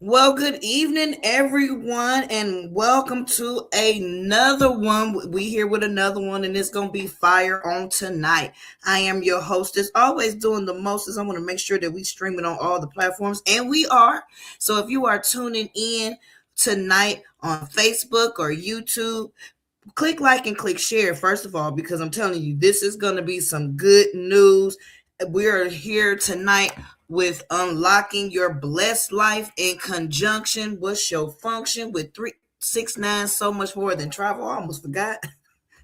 Well, good evening, everyone, and welcome to another one. We here with another one, and it's gonna be fire on tonight. I am your host, as always, doing the most. Is I want to make sure that we stream it on all the platforms, and we are. So if you are tuning in tonight on Facebook or YouTube, click like and click share first of all, because I'm telling you, this is going to be some good news. We are here tonight with unlocking your blessed life in conjunction with your function with 369, so much more than travel. I almost forgot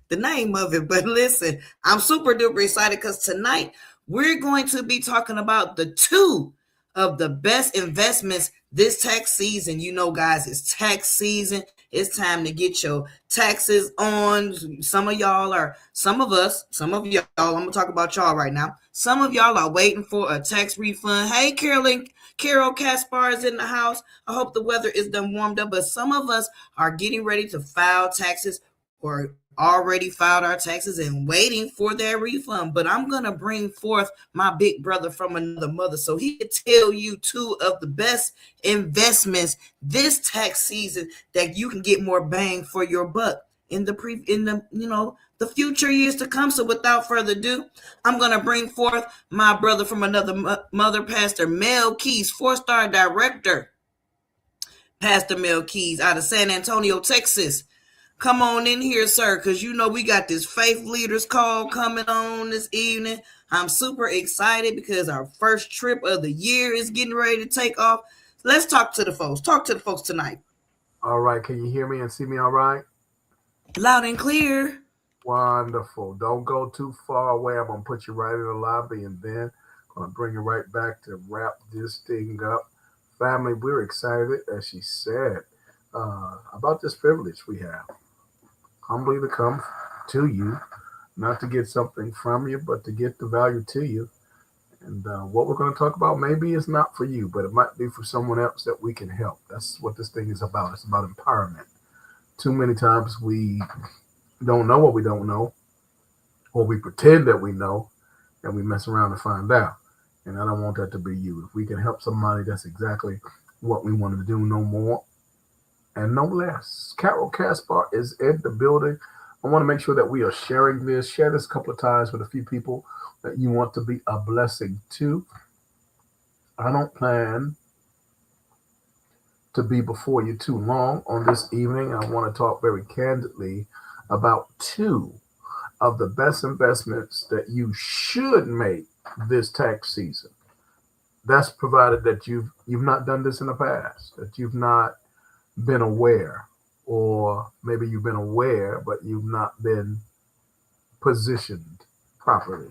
the name of it. But listen, I'm super duper excited because tonight we're going to be talking about the two of the best investments this tax season. You know, guys, it's tax season. It's time to get your taxes on. Some of us, some of y'all, I'm going to talk about y'all right now. Some of y'all are waiting for a tax refund. Hey, Carol Caspar is in the house. I hope the weather is done warmed up. But some of us are getting ready to file taxes or already filed our taxes and waiting for their refund. But I'm going to bring forth my big brother from another mother so he could tell you two of the best investments this tax season that you can get more bang for your buck in the the future years to come. So without further ado, I'm going to bring forth my brother from another mother, Pastor Mel Keys, four-star director, Pastor Mel Keys out of San Antonio, Texas. Come on in here, sir, because you know we got this faith leaders call coming on this evening. I'm super excited because our first trip of the year is getting ready to take off. Let's talk to the folks. Talk to the folks tonight. All right, can you hear me and see me all right? Loud and clear. Wonderful. Don't go too far away. I'm going to put you right in the lobby and then going to bring you right back to wrap this thing up. Family, we're excited, as she said, about this privilege we have. Humbly to come to you, not to get something from you, but to get the value to you. And what we're going to talk about maybe is not for you, but it might be for someone else that we can help. That's what this thing is about. It's about empowerment. Too many times we don't know what we don't know, or we pretend that we know, and we mess around and find out. And I don't want that to be you. If we can help somebody, that's exactly what we want to do, no more and no less. Carol Caspar is in the building. I want to make sure that we are sharing this. Share this a couple of times with a few people that you want to be a blessing to. I don't plan to be before you too long on this evening. I want to talk very candidly about two of the best investments that you should make this tax season. That's provided that you've not done this in the past, that you've not been aware, or maybe you've been aware but you've not been positioned properly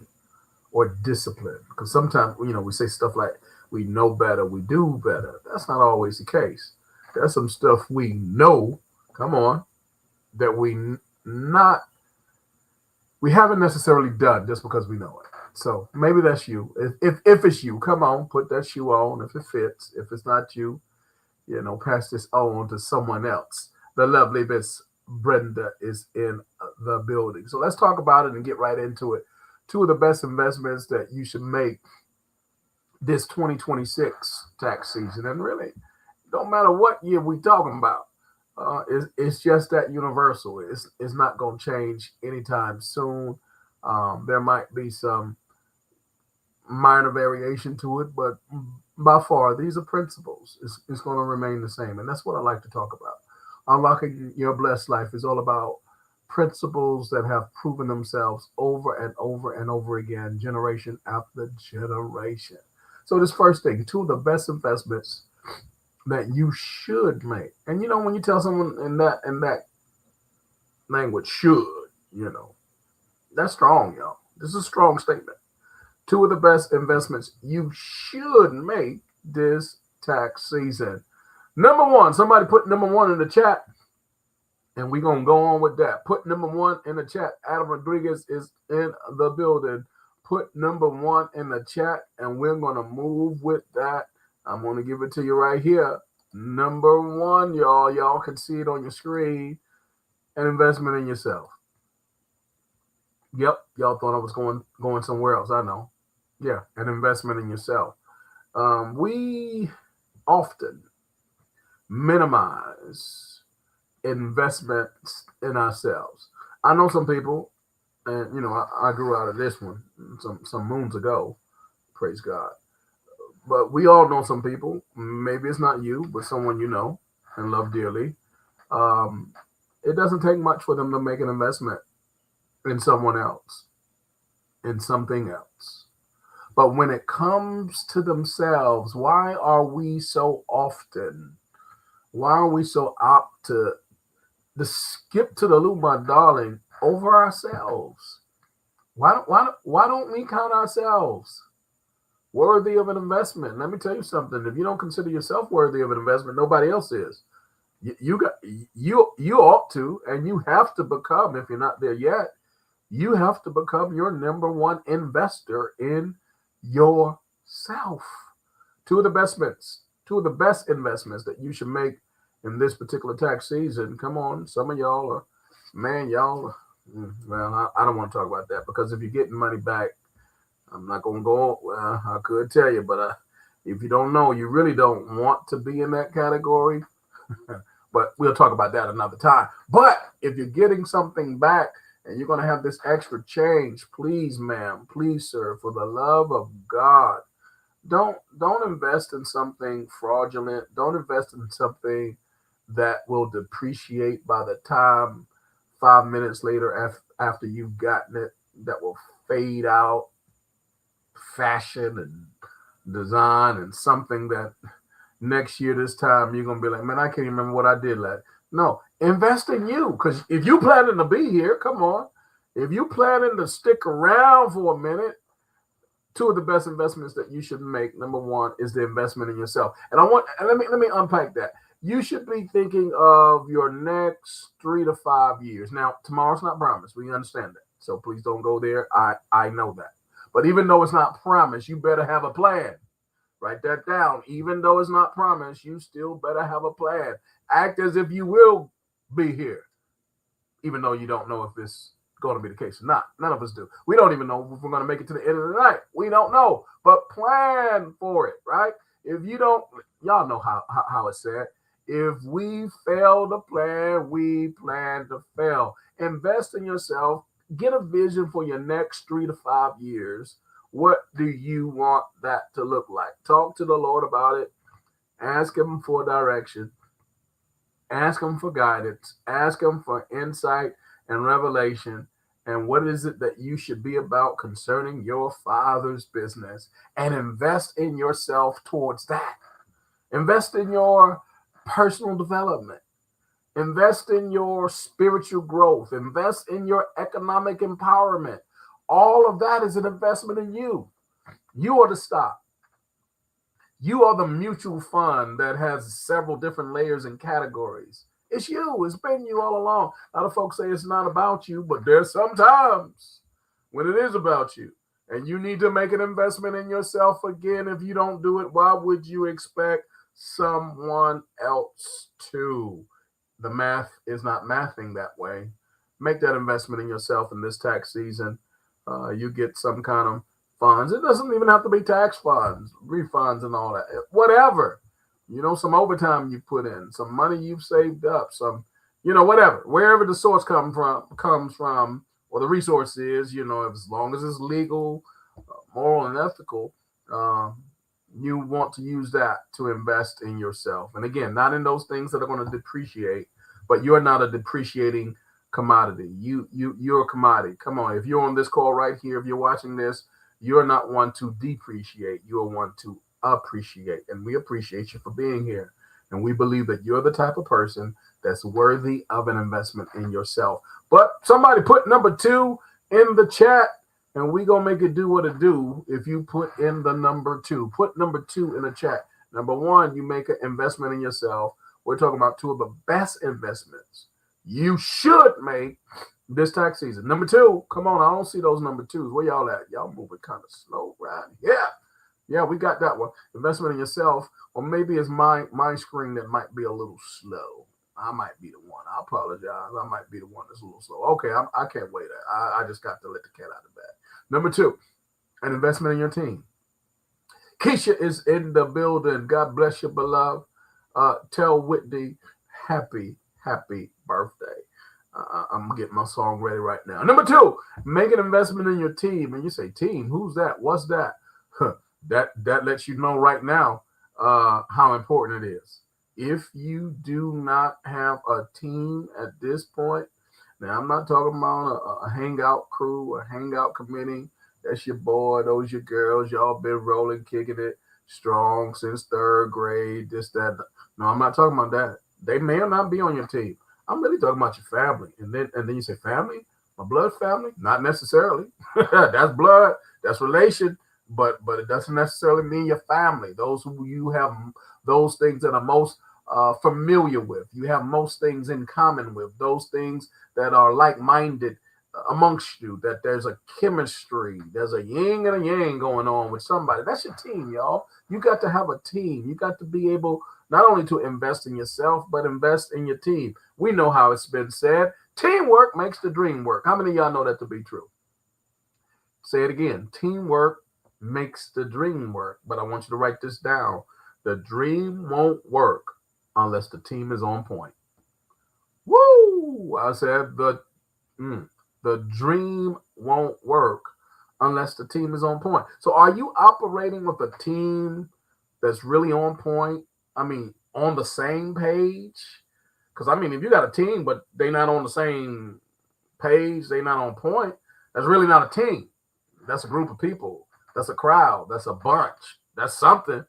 or disciplined. Because sometimes we say stuff like we know better, we do better. That's not always the case. There's some stuff we know, come on, that not we haven't necessarily done just because we know it. So maybe that's you. If it's you, come on, put that shoe on if it fits. If it's not you, pass this on to someone else. The lovely Miss Brenda is in the building. So let's talk about it and get right into it. Two of the best investments that you should make this 2026 tax season. And really, don't matter what year we talking about. It's just that universal. It's not going to change anytime soon. There might be some minor variation to it, but by far, these are principles. It's going to remain the same. And that's what I like to talk about. Unlocking your blessed life is all about principles that have proven themselves over and over and over again, generation after generation. So, this first thing, two of the best investments that you should make. And when you tell someone in that language, should, that's strong, y'all. This is a strong statement. Two of the best investments you should make this tax season. Number one, somebody put number one in the chat, and we're going to go on with that. Put number one in the chat. Adam Rodriguez is in the building. Put number one in the chat, and we're going to move with that. I'm going to give it to you right here. Number one, y'all. Y'all can see it on your screen. An investment in yourself. Yep, y'all thought I was going somewhere else. I know. Yeah, an investment in yourself. We often minimize investments in ourselves. I know some people, and I grew out of this one some moons ago. Praise God. But we all know some people. Maybe it's not you, but someone you know and love dearly. Um, it doesn't take much for them to make an investment in someone else, in something else. But when it comes to themselves, why are we so often? Why are we so apt to skip to the loo, my darling, over ourselves? Why don't we count ourselves worthy of an investment? Let me tell you something. If you don't consider yourself worthy of an investment, nobody else is. You ought to, and you have to become, if you're not there yet, you have to become your number one investor in yourself. Two of the best investments that you should make in this particular tax season. Come on, some of y'all are, man, y'all. Well, I don't want to talk about that, because if you're getting money back, I'm not going to go. Well, I could tell you, but if you don't know, you really don't want to be in that category. But we'll talk about that another time. But if you're getting something back and you're going to have this extra change, please, ma'am, please, sir, for the love of God, don't invest in something fraudulent. Don't invest in something that will depreciate by the time 5 minutes later after you've gotten it, that will fade out, fashion and design, and something that next year this time you're gonna be like, man, I can't even remember what I did last. No, invest in you, because if you planning to be here, come on. If you planning to stick around for a minute, two of the best investments that you should make. Number one is the investment in yourself, and let me unpack that. You should be thinking of your next 3 to 5 years. Now, tomorrow's not promised. We understand that, so please don't go there. I know that, but even though it's not promised, you better have a plan. Write that down. Even though it's not promised, you still better have a plan. Act as if you will be here, even though you don't know if it's going to be the case or not. None of us do. We don't even know if we're going to make it to the end of the night. We don't know, but plan for it, right? If you don't, y'all know how it's said. If we fail to plan, we plan to fail. Invest in yourself. Get a vision for your next 3 to 5 years. What do you want that to look like? Talk to the Lord about it. Ask Him for direction. Ask Him for guidance. Ask Him for insight and revelation. And what is it that you should be about concerning your Father's business? And invest in yourself towards that. Invest in your personal development. Invest in your spiritual growth. Invest in your economic empowerment. All of that is an investment in you. You are the stock. You are the mutual fund that has several different layers and categories. It's you. It's been you all along. A lot of folks say it's not about you, but there's sometimes when it is about you. And you need to make an investment in yourself again. If you don't do it, why would you expect someone else to? The math is not mathing that way. Make that investment in yourself in this tax season. You get some kind of funds. It doesn't even have to be tax funds, refunds, and all that. Whatever, some overtime you put in, some money you've saved up, some, whatever, wherever the source comes from, or the resource is, as long as it's legal, moral, and ethical, you want to use that to invest in yourself. And again, not in those things that are going to depreciate, but you're not a depreciating commodity. You're a commodity. Come on, if you're on this call right here, if you're watching this, you're not one to depreciate. You're one to appreciate, and we appreciate you for being here. And we believe that you're the type of person that's worthy of an investment in yourself. But somebody put number 2 in the chat, and we gonna make it do what it do. If you put in the number 2, put number 2 in the chat. Number 1, you make an investment in yourself. We're talking about 2 of the best investments you should make this tax season. Number 2, come on, I don't see those number 2s. Where y'all at? Y'all moving kind of slow, right? Yeah, we got that one. Investment in yourself, or maybe it's my screen that might be a little slow. I might be the one. I apologize. I might be the one that's a little slow. Okay, I can't wait. I just got to let the cat out of the bag. Number 2, an investment in your team. Keisha is in the building. God bless you, beloved. tell Whitney happy birthday. I'm getting my song ready right now. Number two, make an investment in your team. And you say, team, who's that? What's that? That lets you know right now how important it is. If you do not have a team at this point, now I'm not talking about a hangout crew, a hangout committee. That's your boy, those your girls. Y'all been rolling, kicking it strong since third grade. This, that. No, I'm not talking about that. They may or not be on your team. I'm really talking about your family. And then you say, family? My blood family? Not necessarily. That's blood, that's relation, but it doesn't necessarily mean your family. Those who you have those things that are most familiar with. You have most things in common with. Those things that are like-minded amongst you, that there's a chemistry, there's a yin and a yang going on with somebody. That's your team, y'all. You got to have a team. You got to be able not only to invest in yourself, but invest in your team. We know how it's been said. Teamwork makes the dream work. How many of y'all know that to be true? Say it again. Teamwork makes the dream work. But I want you to write this down. The dream won't work unless the team is on point. Woo! I said the dream won't work unless the team is on point. So are you operating with a team that's really on point? I mean, on the same page? Because, I mean, if you got a team, but they not on the same page, they not on point, that's really not a team. That's a group of people. That's a crowd. That's a bunch. That's something,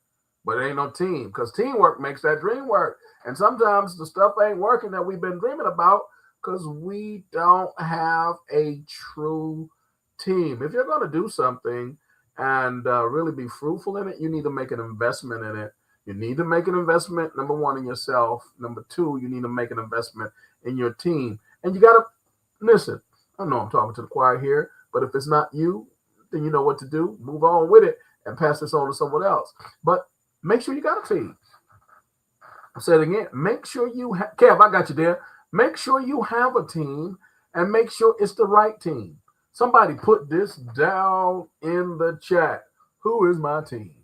but it ain't no team. Because teamwork makes that dream work. And sometimes the stuff ain't working that we've been dreaming about because we don't have a true team. If you're going to do something and really be fruitful in it, you need to make an investment in it. You need to make an investment, number one, in yourself. Number two, you need to make an investment in your team. And you got to listen. I know I'm talking to the choir here, but if it's not you, then you know what to do. Move on with it and pass this on to someone else. But make sure you got a team. I said it again. Make sure you have, Kev, I got you there. Make sure you have a team and make sure it's the right team. Somebody put this down in the chat. Who is my team?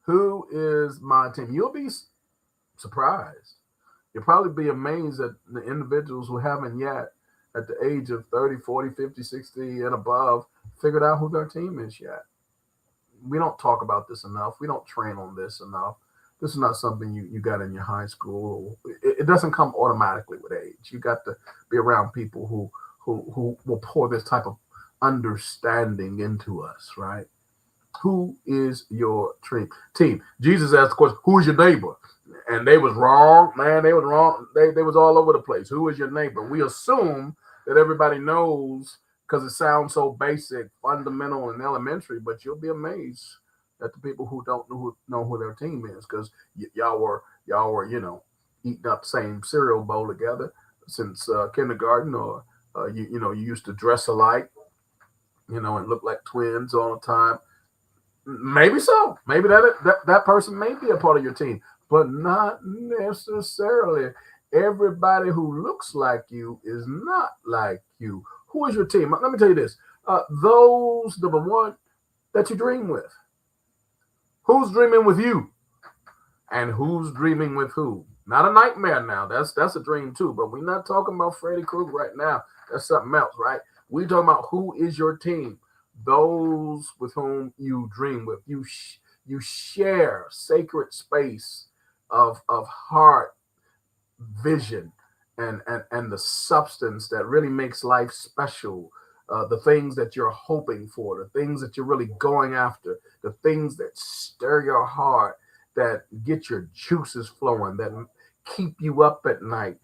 Who is my team? You'll be surprised. You'll probably be amazed at the individuals who haven't yet, at the age of 30, 40, 50, 60, and above, figured out who their team is yet. We don't talk about this enough. We don't train on this enough. This is not something you got in your high school. It doesn't come automatically with age. You got to be around people who will pour this type of understanding into us, right? Who is your team? Jesus asked the question, who is your neighbor? And they was wrong, man. They was wrong. They was all over the place. Who is your neighbor? We assume that everybody knows because it sounds so basic, fundamental, and elementary, but you'll be amazed at the people who don't know who their team is because y'all were, eating up the same cereal bowl together since kindergarten, or you used to dress alike, and look like twins all the time. Maybe so. Maybe that person may be a part of your team, but not necessarily. Everybody who looks like you is not like you. Who is your team? Let me tell you this. Those, number one, that you dream with. Who's dreaming with you? And who's dreaming with who? Not a nightmare now. That's a dream too, but we're not talking about Freddy Krueger right now. That's something else, right? We're talking about who is your team. Those with whom you dream with. You share sacred space of heart, vision, and the substance that really makes life special. The things that you're hoping for, the things that you're really going after, the things that stir your heart, that get your juices flowing, that keep you up at night.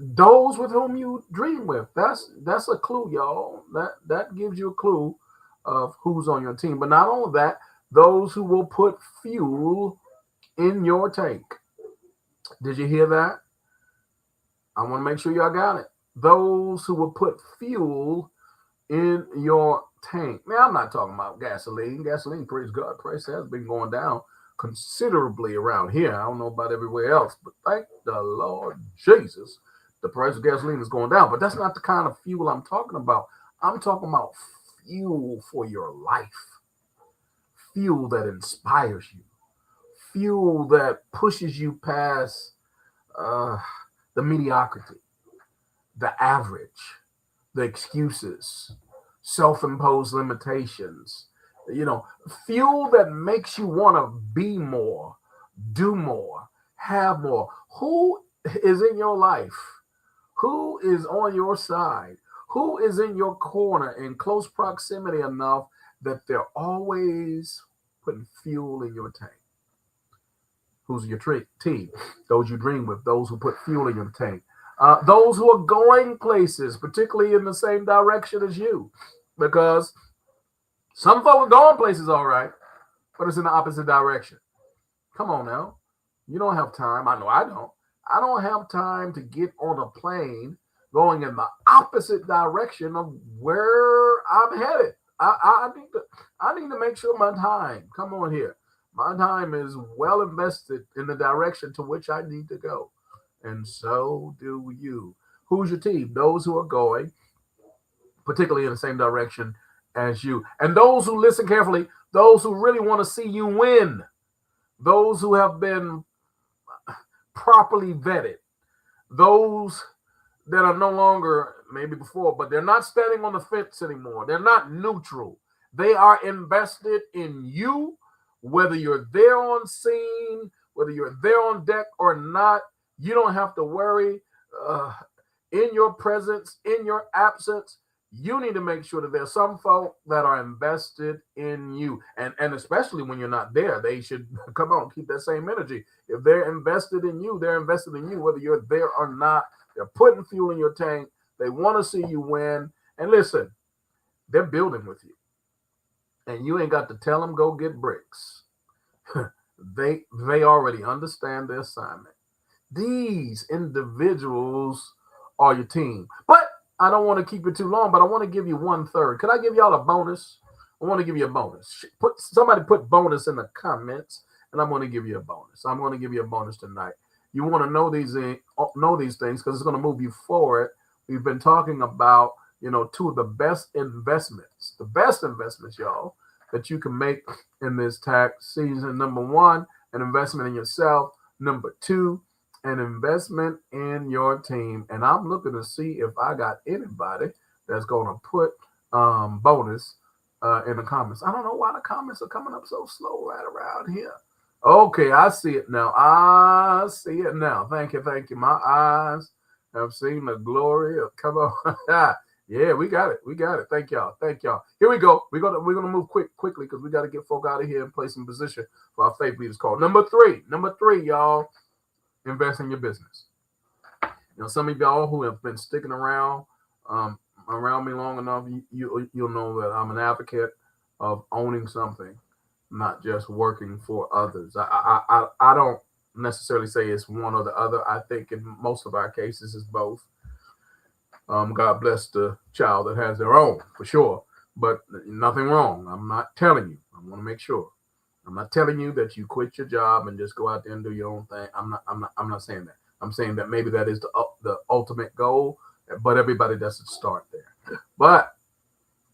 Those with whom you dream with. That's a clue, y'all. That gives you a clue of who's on your team. But not only that, those who will put fuel in your tank. Did you hear that? I want to make sure y'all got it. Those who will put fuel in your tank. Now, I'm not talking about gasoline. Gasoline, praise God, price has been going down considerably around here. I don't know about everywhere else, but thank the Lord Jesus, the price of gasoline is going down. But that's not the kind of fuel I'm talking about. I'm talking about fuel for your life, fuel that inspires you, fuel that pushes you past uh, the mediocrity, the average, the excuses, self-imposed limitations, you know, fuel that makes you want to be more, do more, have more. Who is in your life? Who is on your side? Who is in your corner in close proximity enough that they're always putting fuel in your tank? Who's your team? Those you dream with, those who put fuel in your tank. Those who are going places, particularly in the same direction as you. Because some folk are going places all right, but it's in the opposite direction. Come on now. You don't have time. I know I don't. I don't have time to get on a plane going in the opposite direction of where I'm headed. I need to make sure my time, come on here, my time is well invested in the direction to which I need to go. And so do you. Who's your team? Those who are going, particularly in the same direction as you. And those who listen carefully, those who really want to see you win, those who have been properly vetted, those that are no longer, maybe before, but they're not standing on the fence anymore. They're not neutral. They are invested in you, whether you're there on scene, whether you're there on deck or not. You don't have to worry. In your presence, in your absence, you need to make sure that there's some folk that are invested in you. And especially when you're not there, they should, come on, keep that same energy. If they're invested in you, they're invested in you, whether you're there or not. They're putting fuel in your tank. They want to see you win. And listen, they're building with you. And you ain't got to tell them, go get bricks. They already understand the assignment. These individuals are your team. But I don't want to keep it too long, but I want to give you 1/3. Could I give y'all a bonus? I want to give you a bonus. Somebody put bonus in the comments, and I'm going to give you a bonus. I'm going to give you a bonus tonight. You want to know these things because it's going to move you forward. We've been talking about, two of the best investments, y'all, that you can make in this tax season. Number one, an investment in yourself. Number two, an investment in your team. And I'm looking to see if I got anybody that's going to put bonus in the comments. I don't know why the comments are coming up so slow right around here. Okay, I see it now. Thank you. My eyes have seen the glory of, come on. Yeah, we got it. Thank y'all. Here we go. We're gonna move quickly because we got to get folk out of here and place in position for our faith leaders call. Number three, y'all, invest in your business. Some of y'all who have been sticking around me long enough, you'll know that I'm an advocate of owning something, not just working for others. I don't necessarily say it's one or the other. I think in most of our cases it's both. God bless the child that has their own, for sure. But nothing wrong. I'm not telling you. I want to make sure. I'm not telling you that you quit your job and just go out there and do your own thing. I'm not saying that. I'm saying that maybe that is the ultimate goal, but everybody doesn't start there. But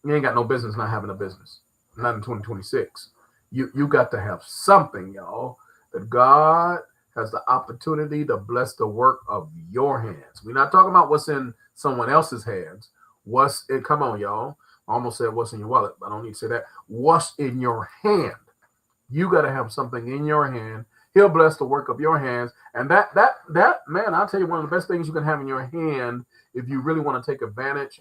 you ain't got no business not having a business. Not in 2026. You got to have something, y'all, that God has the opportunity to bless the work of your hands. We're not talking about what's in someone else's hands. Come on, y'all. I almost said what's in your wallet, but I don't need to say that. What's in your hand? You got to have something in your hand. He'll bless the work of your hands. And that man, I'll tell you, one of the best things you can have in your hand if you really want to take advantage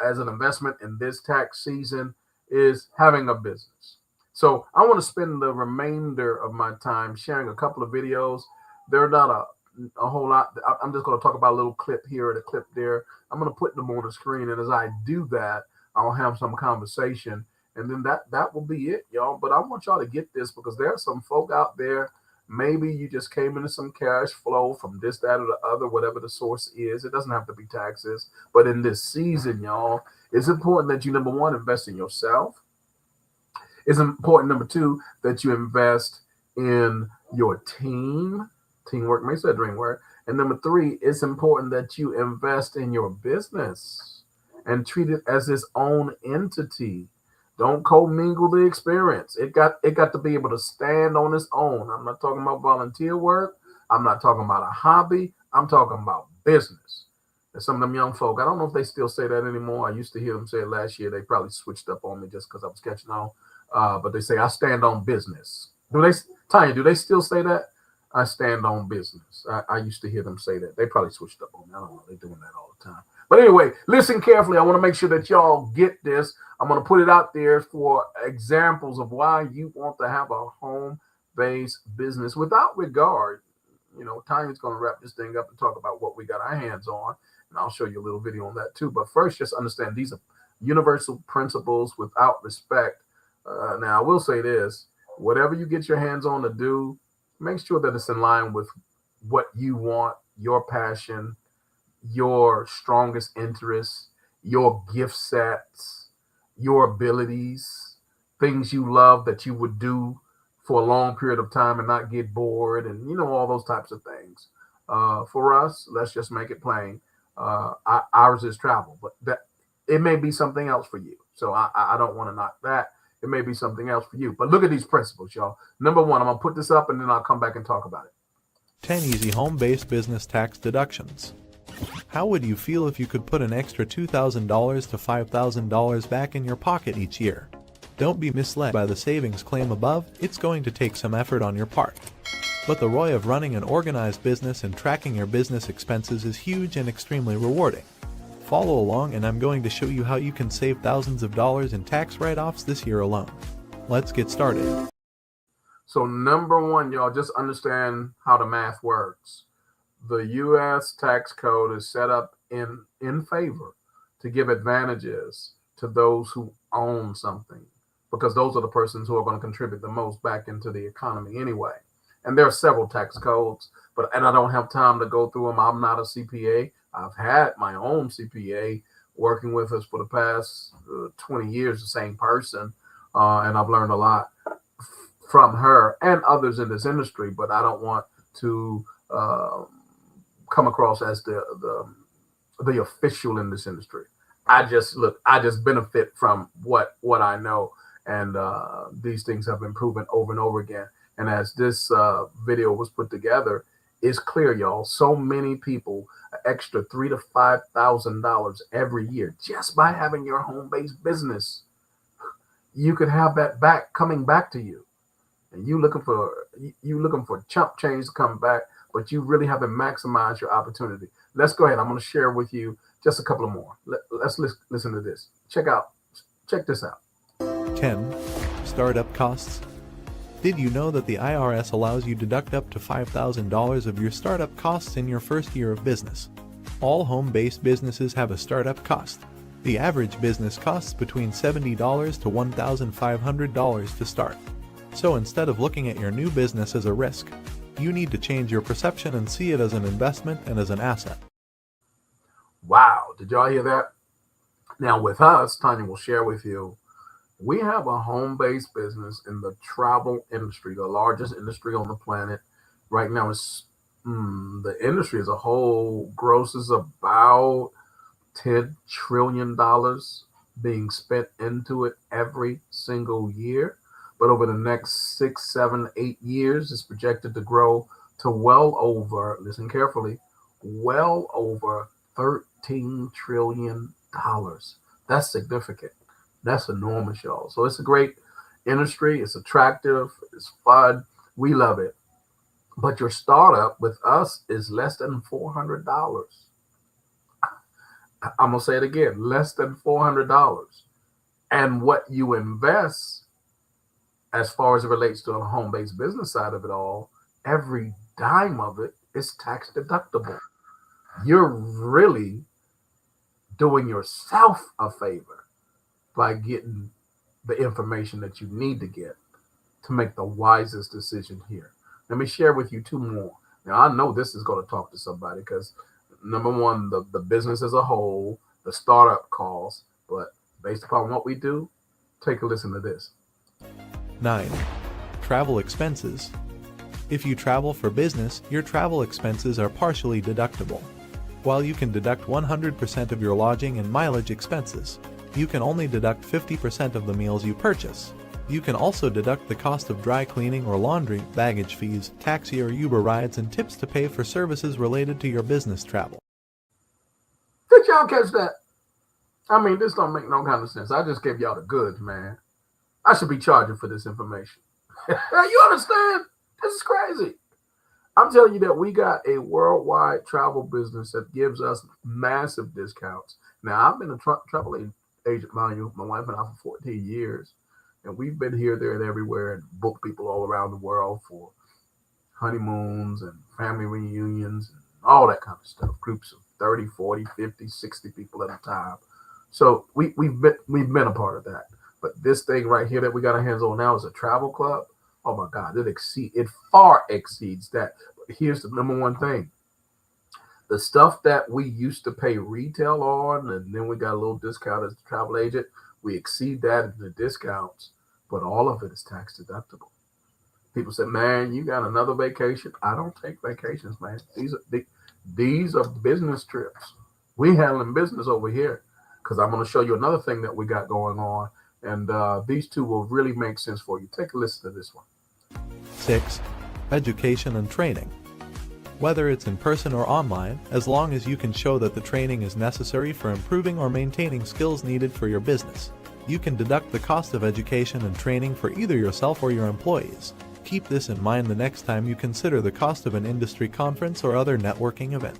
as an investment in this tax season is having a business. So I want to spend the remainder of my time sharing a couple of videos. They're not a whole lot. I'm just going to talk about a little clip here and a clip there. I'm going to put them on the screen. And as I do that, I'll have some conversation. And then that will be it, y'all. But I want y'all to get this because there are some folk out there. Maybe you just came into some cash flow from this, that, or the other, whatever the source is. It doesn't have to be taxes. But in this season, y'all, it's important that you, number one, invest in yourself. It's important, number two, that you invest in your team. Teamwork makes the dream work. And number three, it's important that you invest in your business and treat it as its own entity. Don't commingle the experience. It got to be able to stand on its own. I'm not talking about volunteer work. I'm not talking about a hobby. I'm talking about business. And some of them young folk, I don't know if they still say that anymore. I used to hear them say it last year. They probably switched up on me just because I was catching on. But they say, I stand on business. Tanya, do they still say that? I stand on business. I used to hear them say that. They probably switched up on me. I don't know. They're doing that all the time. But anyway, listen carefully. I want to make sure that y'all get this. I'm going to put it out there for examples of why you want to have a home-based business without regard. Tanya's going to wrap this thing up and talk about what we got our hands on. And I'll show you a little video on that too. But first, just understand these are universal principles without respect. Now, I will say this. Whatever you get your hands on to do, make sure that it's in line with what you want, your passion, your strongest interests, your gift sets, your abilities, things you love that you would do for a long period of time and not get bored, and all those types of things. For us, let's just make it plain. Ours is travel, but that it may be something else for you. So I don't want to knock that. It may be something else for you. But look at these principles, y'all. Number one, I'm going to put this up and then I'll come back and talk about it. 10 easy home-based business tax deductions. How would you feel if you could put an extra $2,000 to $5,000 back in your pocket each year? Don't be misled by the savings claim above. It's going to take some effort on your part. But the ROI of running an organized business and tracking your business expenses is huge and extremely rewarding. Follow along and I'm going to show you how you can save thousands of dollars in tax write-offs this year alone. Let's get started. So number one, y'all, just understand how the math works. The U.S. tax code is set up in favor to give advantages to those who own something, because those are the persons who are going to contribute the most back into the economy anyway. And there are several tax codes, and I don't have time to go through them. I'm not a CPA. I've had my own CPA working with us for the past 20 years, the same person, and I've learned a lot from her and others in this industry, but I don't want to come across as the official in this industry. I just benefit from what I know, and these things have been proven over and over again. And as this video was put together, it's clear, y'all, so many people extra $3,000 to $5,000 every year just by having your home-based business. You could have that coming back to you, and you looking for chump change to come back, but you really haven't maximized your opportunity. Let's go ahead. I'm going to share with you just a couple of more. Let's listen to this. Check this out. 10. Startup costs. Did you know that the IRS allows you to deduct up to $5,000 of your startup costs in your first year of business? All home-based businesses have a startup cost. The average business costs between $70 to $1,500 to start. So instead of looking at your new business as a risk, you need to change your perception and see it as an investment and as an asset. Wow, did y'all hear that? Now with us, Tanya will share with you, we have a home-based business in the travel industry, the largest industry on the planet. Right now, the industry as a whole grosses about $10 trillion being spent into it every single year. But over the next 6, 7, 8 years, it's projected to grow to well over, listen carefully, well over $13 trillion. That's significant. That's enormous, y'all. So it's a great industry. It's attractive. It's fun. We love it. But your startup with us is less than $400. I'm going to say it again, less than $400. And what you invest, as far as it relates to a home-based business side of it all, every dime of it is tax deductible. You're really doing yourself a favor by getting the information that you need to get to make the wisest decision here. Let me share with you 2 more. Now, I know this is going to talk to somebody because, number one, the business as a whole, the startup costs, but based upon what we do, take a listen to this. 9. Travel expenses. If you travel for business, your travel expenses are partially deductible. While you can deduct 100% of your lodging and mileage expenses, You can only deduct 50% of the meals you purchase. You can also deduct the cost of dry cleaning or laundry, baggage fees, taxi or Uber rides, and tips to pay for services related to your business travel. Did y'all catch that? I mean, this don't make no kind of sense. I just gave y'all the goods, man. I should be charging for this information. You understand? This is crazy. I'm telling you that we got a worldwide travel business that gives us massive discounts. Now, I've been a travel agent, mind you. My wife and I for 14 years. And we've been here, there, and everywhere and booked people all around the world for honeymoons and family reunions and all that kind of stuff. Groups of 30, 40, 50, 60 people at a time. So we've been a part of that. But this thing right here that we got our hands on now is a travel club. Oh my God, it far exceeds that. But here's the number one thing. The stuff that we used to pay retail on, and then we got a little discount as a travel agent, we exceed that in the discounts, but all of it is tax deductible. People say, man, you got another vacation. I don't take vacations, man. These are business trips. We handling business over here because I'm going to show you another thing that we got going on. And these two will really make sense for you. Take a listen to this one. 6. Education and training. Whether it's in person or online, as long as you can show that the training is necessary for improving or maintaining skills needed for your business, you can deduct the cost of education and training for either yourself or your employees. Keep this in mind the next time you consider the cost of an industry conference or other networking event.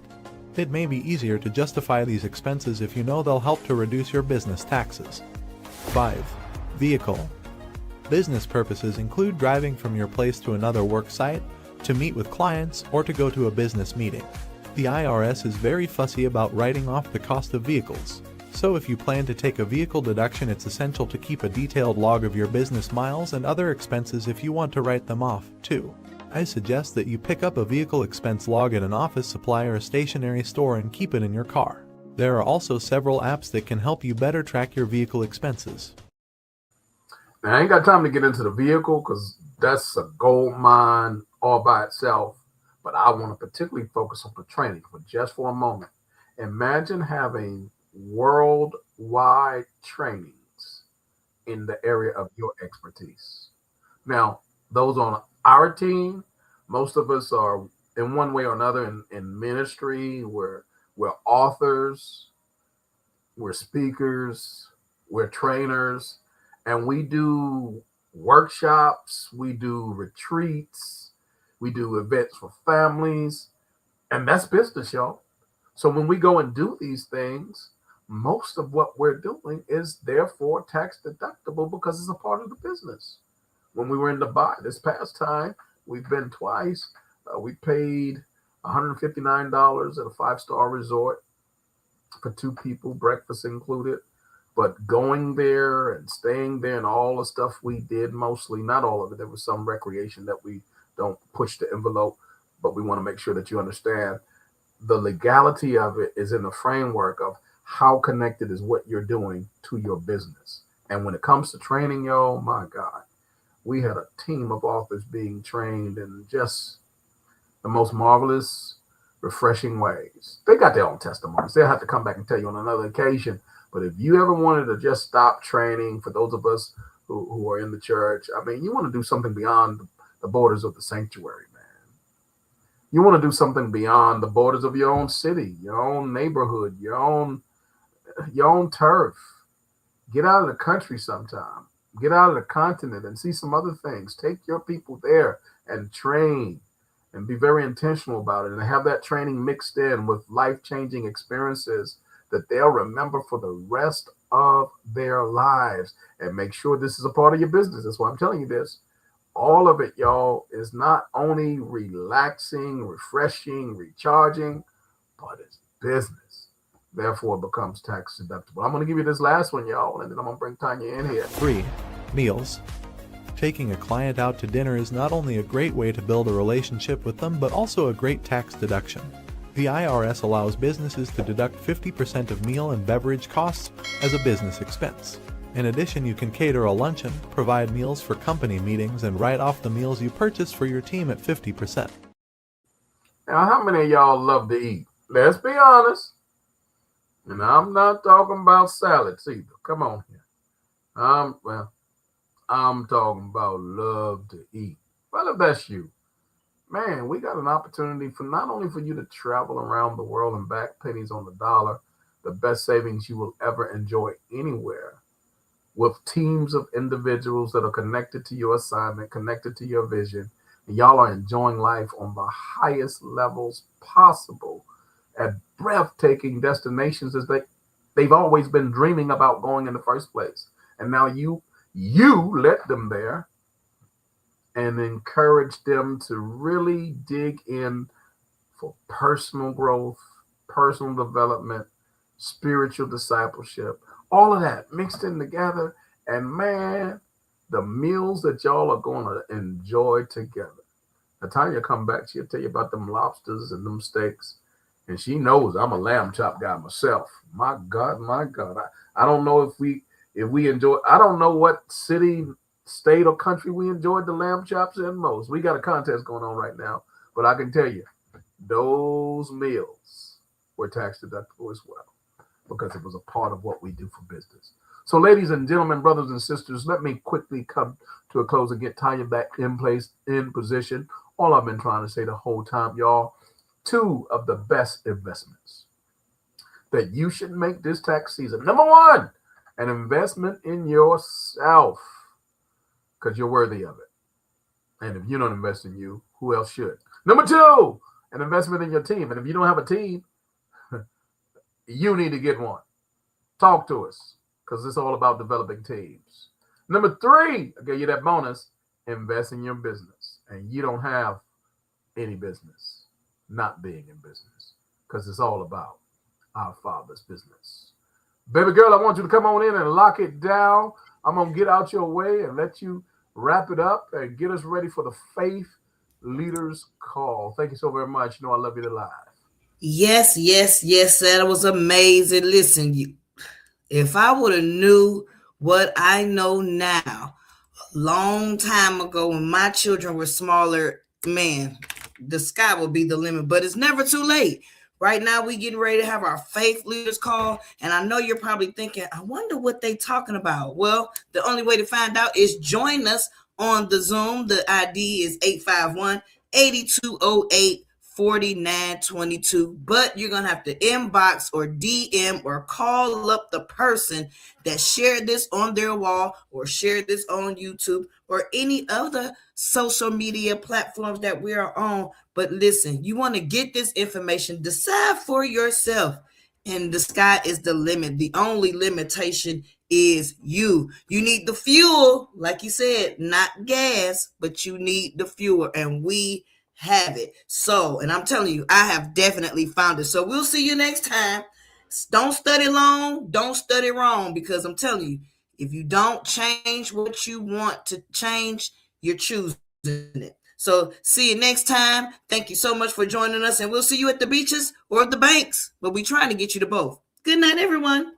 It may be easier to justify these expenses if you know they'll help to reduce your business taxes. 5. Vehicle. Business purposes include driving from your place to another work site, to meet with clients, or to go to a business meeting. The IRS is very fussy about writing off the cost of vehicles. So if you plan to take a vehicle deduction, it's essential to keep a detailed log of your business miles and other expenses if you want to write them off, too. I suggest that you pick up a vehicle expense log at an office supply or a stationery store and keep it in your car. There are also several apps that can help you better track your vehicle expenses. Now, I ain't got time to get into the vehicle because that's a gold mine all by itself. But I want to particularly focus on the training for just for a moment. Imagine having worldwide trainings in the area of your expertise. Now, those on our team, most of us are in one way or another in ministry. We're authors, we're speakers, we're trainers, and we do workshops, we do retreats, we do events for families, and that's business, y'all. So when we go and do these things, most of what we're doing is therefore tax deductible because it's a part of the business. When we were in Dubai this past time, we've been twice. We paid $159 at a five-star resort for two people, breakfast included. But going there and staying there and all the stuff we did, mostly, not all of it, there was some recreation that we don't push the envelope, but we want to make sure that you understand the legality of it is in the framework of how connected is what you're doing to your business. And when it comes to training, y'all, my God, we had a team of authors being trained in just the most marvelous, refreshing ways. They got their own testimonies. They'll have to come back and tell you on another occasion. But if you ever wanted to just stop training, for those of us who are in the church, I mean, you want to do something beyond the borders of the sanctuary, man. You want to do something beyond the borders of your own city, your own neighborhood, your own turf. Get out of the country sometime. Get out of the continent and see some other things. Take your people there and train and be very intentional about it and have that training mixed in with life-changing experiences that they'll remember for the rest of their lives. And make sure this is a part of your business. That's why I'm telling you this. All of it, y'all, is not only relaxing, refreshing, recharging, but it's business. Therefore, it becomes tax deductible. I'm going to give you this last one, y'all, and then I'm going to bring Tanya in here. 3. Meals. Taking a client out to dinner is not only a great way to build a relationship with them, but also a great tax deduction. The IRS allows businesses to deduct 50% of meal and beverage costs as a business expense. In addition, you can cater a luncheon, provide meals for company meetings, and write off the meals you purchase for your team at 50%. Now, how many of y'all love to eat? Let's be honest. And I'm not talking about salads either. Come on here. Well, I'm talking about love to eat. Well, if that's you, man, we got an opportunity for not only for you to travel around the world and back pennies on the dollar, the best savings you will ever enjoy anywhere, with teams of individuals that are connected to your assignment, connected to your vision, and y'all are enjoying life on the highest levels possible at breathtaking destinations as they've always been dreaming about going in the first place. And now you let them there and encourage them to really dig in for personal growth, personal development, spiritual discipleship, all of that mixed in together. And man, the meals that y'all are going to enjoy together. Natanya come back, she'll tell you about them lobsters and them steaks. And she knows I'm a lamb chop guy myself. My God, my God. I don't know if we enjoy, I don't know what city, state, or country we enjoyed the lamb chops in most. We got a contest going on right now. But I can tell you, those meals were tax deductible as well, because it was a part of what we do for business. So, ladies and gentlemen, brothers and sisters, let me quickly come to a close and get Tanya back in place, in position. All I've been trying to say the whole time, y'all, two of the best investments that you should make this tax season. Number one, an investment in yourself, because you're worthy of it. And if you don't invest in you, who else should? Number two, an investment in your team. And if you don't have a team, you need to get one. Talk to us, because it's all about developing teams. Number three, I gave you that bonus, invest in your business. And you don't have any business not being in business, because it's all about our Father's business. Baby girl, I want you to come on in and lock it down. I'm going to get out your way and let you wrap it up and get us ready for the Faith Leaders Call. Thank you so very much. You know I love you to life. Yes, yes, yes. That was amazing. Listen, if I would have knew what I know now, a long time ago when my children were smaller, man, the sky will be the limit. But it's never too late. Right now, we getting ready to have our Faith Leaders Call. And I know you're probably thinking, I wonder what they talking about. Well, the only way to find out is join us on the Zoom. The ID is 851-8208-4922. But you're going to have to inbox or DM or call up the person that shared this on their wall or shared this on YouTube or any other social media platforms that we are on. But listen, you want to get this information, decide for yourself, and the sky is the limit. The only limitation is you. You need the fuel, like you said, not gas, but you need the fuel, and we have it. So, and I'm telling you, I have definitely found it. So we'll see you next time. Don't study long, don't study wrong, because I'm telling you, if you don't change what you want to change, you're choosing it. So see you next time. Thank you so much for joining us, and we'll see you at the beaches or the banks, but we're trying to get you to both. Good night, everyone.